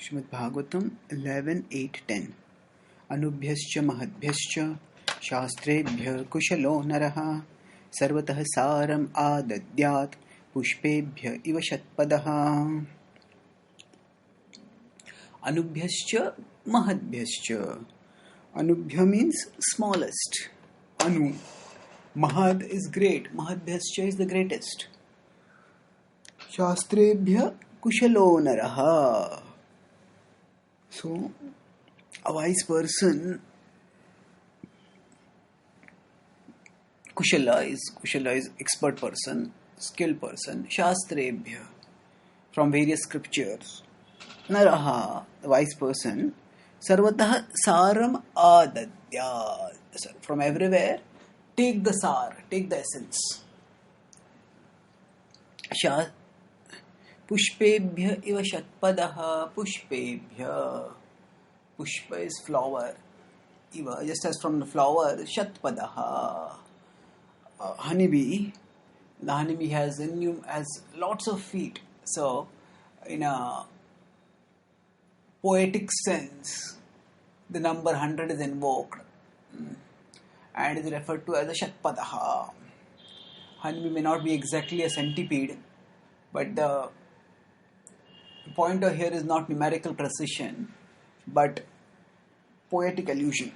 Srimad Bhagavatam 11.8.10 Anubhyas mahadbhyas sastrebhyah kusalo narah sarvatah saram adadyat puspebhya iva satpadah. Anubhyas mahadbhyas. Anubhya means smallest. Anu. Mahad is great. Mahadbhyas is the greatest. Sastrebhyah kusalo narah. So, a wise person, kushala is expert person, skilled person, sastrebhyah, from various scriptures. Narah, the wise person, sarvatah saram adadyat. From everywhere, take the sar, take the essence. Puspebhya iva satpadah. Puspebhya. Pushpa is flower. Iva, just as from the flower, satpadah. Honeybee. The honeybee has lots of feet. So, in a poetic sense, the number 100 is invoked and is referred to as a satpadah. Honeybee may not be exactly a centipede, but the pointer here is not numerical precision, but poetic allusion.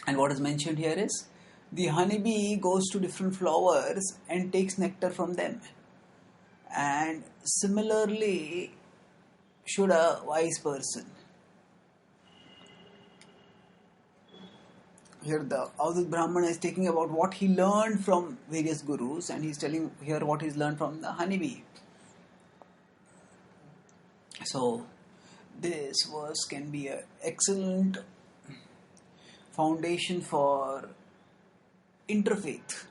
And what is mentioned here is the honeybee goes to different flowers and takes nectar from them. And similarly, should a wise person. Here the Avadut Brahmana is talking about what he learned from various gurus, and he's telling here what he's learned from the honeybee. So, this verse can be an excellent foundation for interfaith,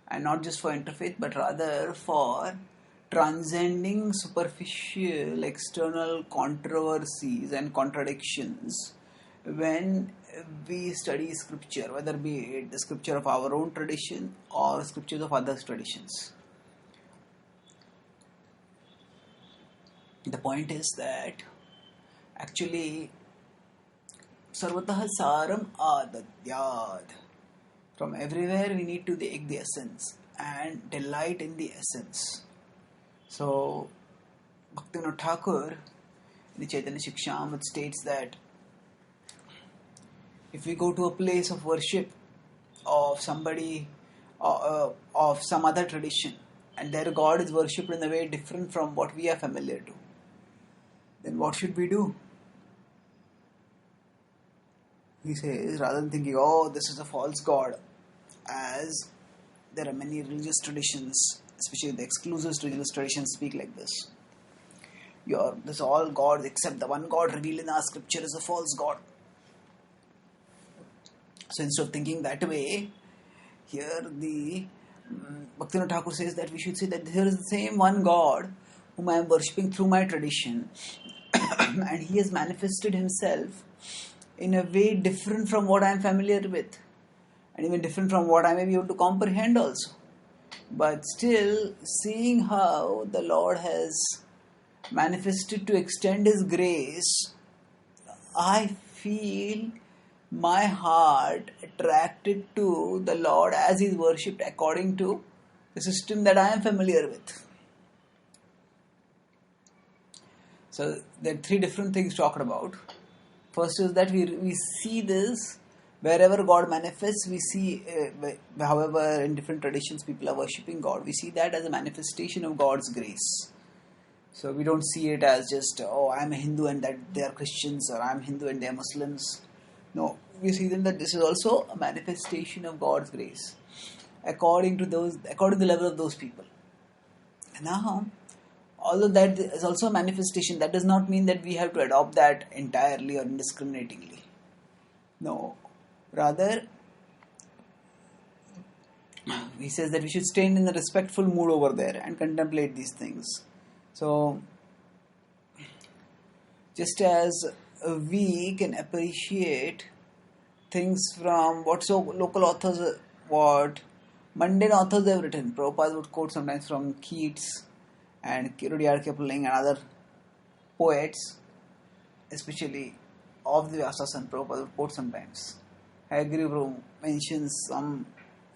and not just for interfaith, but rather for transcending superficial external controversies and contradictions when we study scripture, whether be it the scripture of our own tradition or scriptures of others' traditions. The point is that actually sarvatah saram adadyat. From everywhere we need to take the essence and delight in the essence. So Bhaktivinoda Thakur in the Chaitanya Shikshamrit states that if we go to a place of worship of somebody of some other tradition and their God is worshipped in a way different from what we are familiar to, then what should we do? He says, rather than thinking, oh, this is a false God, as there are many religious traditions, especially the exclusive religious traditions speak like this. This all gods except the one God revealed in our scripture is a false God. So instead of thinking that way, here the Bhaktivinoda Thakur says that we should say that there is the same one God whom I am worshipping through my tradition, and he has manifested himself in a way different from what I am familiar with, and even different from what I may be able to comprehend also. But still, seeing how the Lord has manifested to extend his grace, I feel my heart attracted to the Lord as he is worshipped according to the system that I am familiar with. So there are three different things talked about. First is that we see this wherever God manifests. We see, however, in different traditions people are worshipping God, we see that as a manifestation of God's grace. So we don't see it as just, oh, I'm a Hindu and that they are Christians, or I'm Hindu and they are Muslims. No, we see then that this is also a manifestation of God's grace according to the level of those people. Now, although that is also a manifestation, that does not mean that we have to adopt that entirely or indiscriminatingly. No, rather, he says that we should stay in a respectful mood over there and contemplate these things. So, just as we can appreciate things from what mundane authors have written. Prabhupada would quote sometimes from Keats and Rudyard Kipling and other poets, especially of the Vyasas and Prabhupada would quote sometimes. Hare mentions some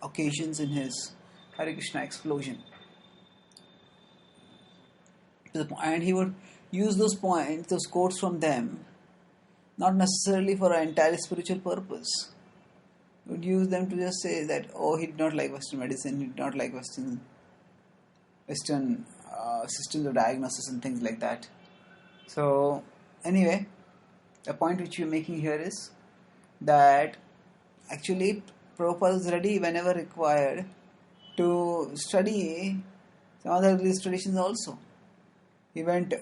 occasions in his Hare Krishna explosion. And he would use those points, those quotes from them, not necessarily for an entirely spiritual purpose. He would use them to just say that, oh, he did not like Western medicine, he did not like Western systems of diagnosis and things like that. So, anyway, the point which we are making here is that actually Prabhupada is ready whenever required to study some other religious traditions also. He went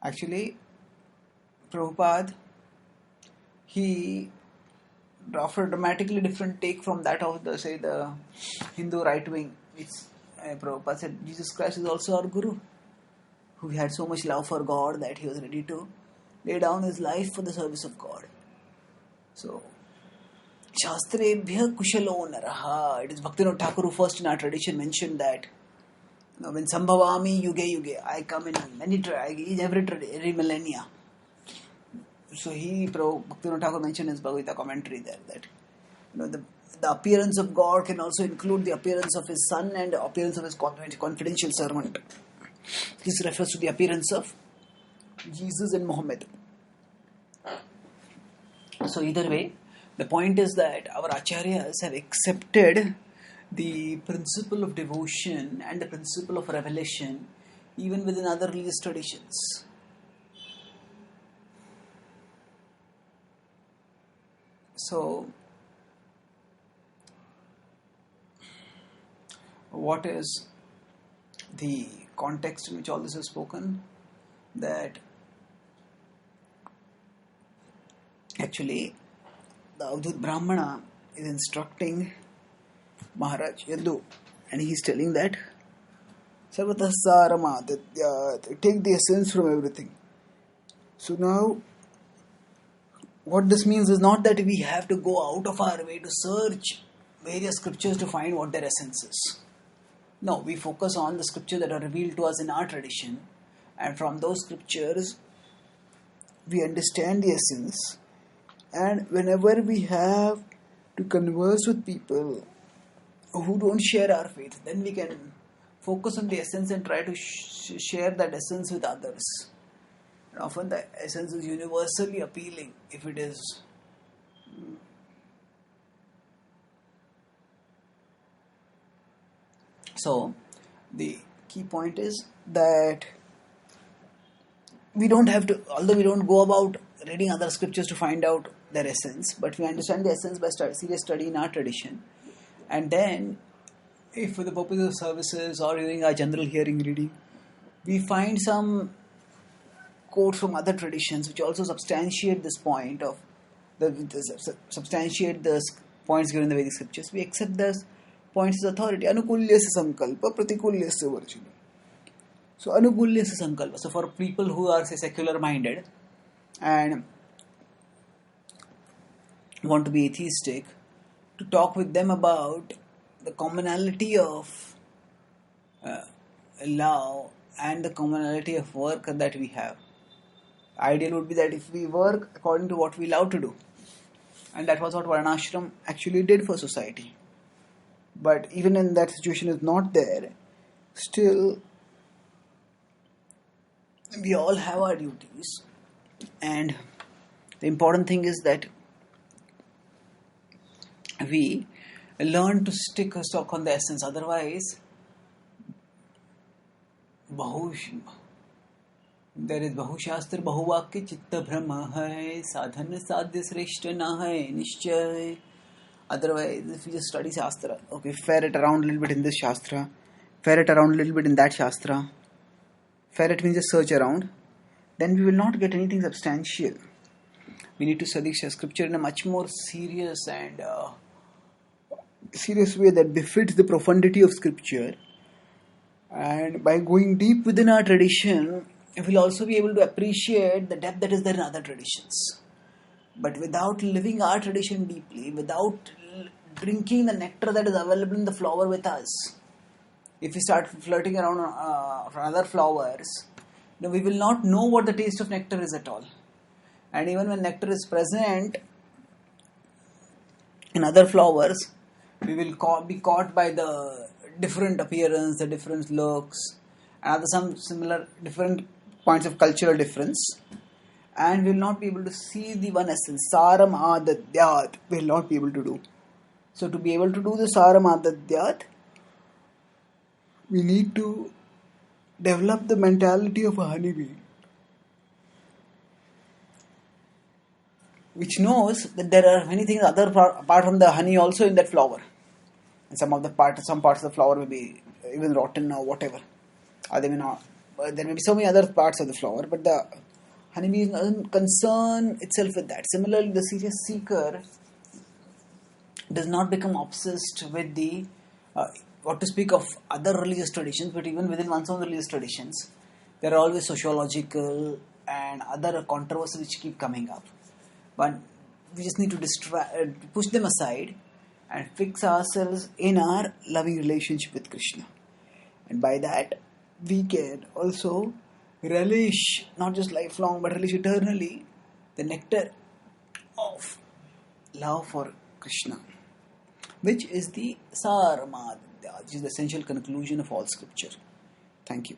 actually Prabhupada, he offered a dramatically different take from that of the Hindu right wing. Prabhupada said Jesus Christ is also our Guru, who had so much love for God that he was ready to lay down his life for the service of God. So, sastrebhyah kusalo narah. It is Bhaktivinoda Thakur who first in our tradition mentioned that when sambhavami yuge, I come in every millennia. So Bhaktivinoda Thakur mentioned in his Bhagavad-gita commentary there that the appearance of God can also include the appearance of his son and the appearance of his confidential servant. This refers to the appearance of Jesus and Muhammad. So either way, the point is that our acharyas have accepted the principle of devotion and the principle of revelation even within other religious traditions. So, what is the context in which all this is spoken? That actually the Avadhut Brahmana is instructing Maharaj Yadu, and he is telling that sarvatah saram adadyat, take the essence from everything. So now, what this means is not that we have to go out of our way to search various scriptures to find what their essence is. No, we focus on the scriptures that are revealed to us in our tradition, and from those scriptures we understand the essence. And whenever we have to converse with people who don't share our faith, then we can focus on the essence and try to share that essence with others. And often the essence is universally appealing if it is so. The key point is that we don't have to, although we don't go about reading other scriptures to find out their essence, but we understand the essence by serious study in our tradition. And then, if for the purpose of services or during our general hearing reading, we find some quotes from other traditions which also substantiate this point of substantiate the points given in the Vedic scriptures, we accept those points as authority. Anukulyasya sankalpa pratikulyasya varjina. So anukulyasya sankalpa. So for people who are say secular minded and want to be atheistic, to talk with them about the commonality of love and the commonality of work that we have. Ideal would be that if we work according to what we love to do, and that was what Varnashram actually did for society. But even in that situation is not there, still we all have our duties, and the important thing is that we learn to stock on the essence. Otherwise, there is Bahushastra Bahuvakya Chitta Brahma hai, Sadhana Sadhya Sreshta na hai, Nishchay. Otherwise, if we just study Shastra, okay, ferret around a little bit in this Shastra, ferret around a little bit in that Shastra, ferret means just search around, then we will not get anything substantial. We need to study scripture in a much more serious and serious way that befits the profundity of scripture. And by going deep within our tradition, we will also be able to appreciate the depth that is there in other traditions. But without living our tradition deeply, without drinking the nectar that is available in the flower with us, If we start flirting around for other flowers, we will not know what the taste of nectar is at all. And even when nectar is present in other flowers, we will be caught by the different appearance, the different looks, and some similar different points of cultural difference, and we will not be able to see the one essence. Saram adadyat we will not be able to do. So to be able to do the saram adadyat, we need to develop the mentality of a honeybee, which knows that there are many things other apart from the honey also in that flower. And some parts of the flower may be even rotten or whatever. Or they may not. There may be so many other parts of the flower, but the honeybee doesn't concern itself with that. Similarly, the serious seeker does not become obsessed with the what to speak of other religious traditions, but even within one's own religious traditions, there are always sociological and other controversies which keep coming up. But we just need to push them aside and fix ourselves in our loving relationship with Krishna. And by that, we can also relish, not just lifelong, but relish eternally, the nectar of love for Krishna, which is the saram, which is the essential conclusion of all scripture. Thank you.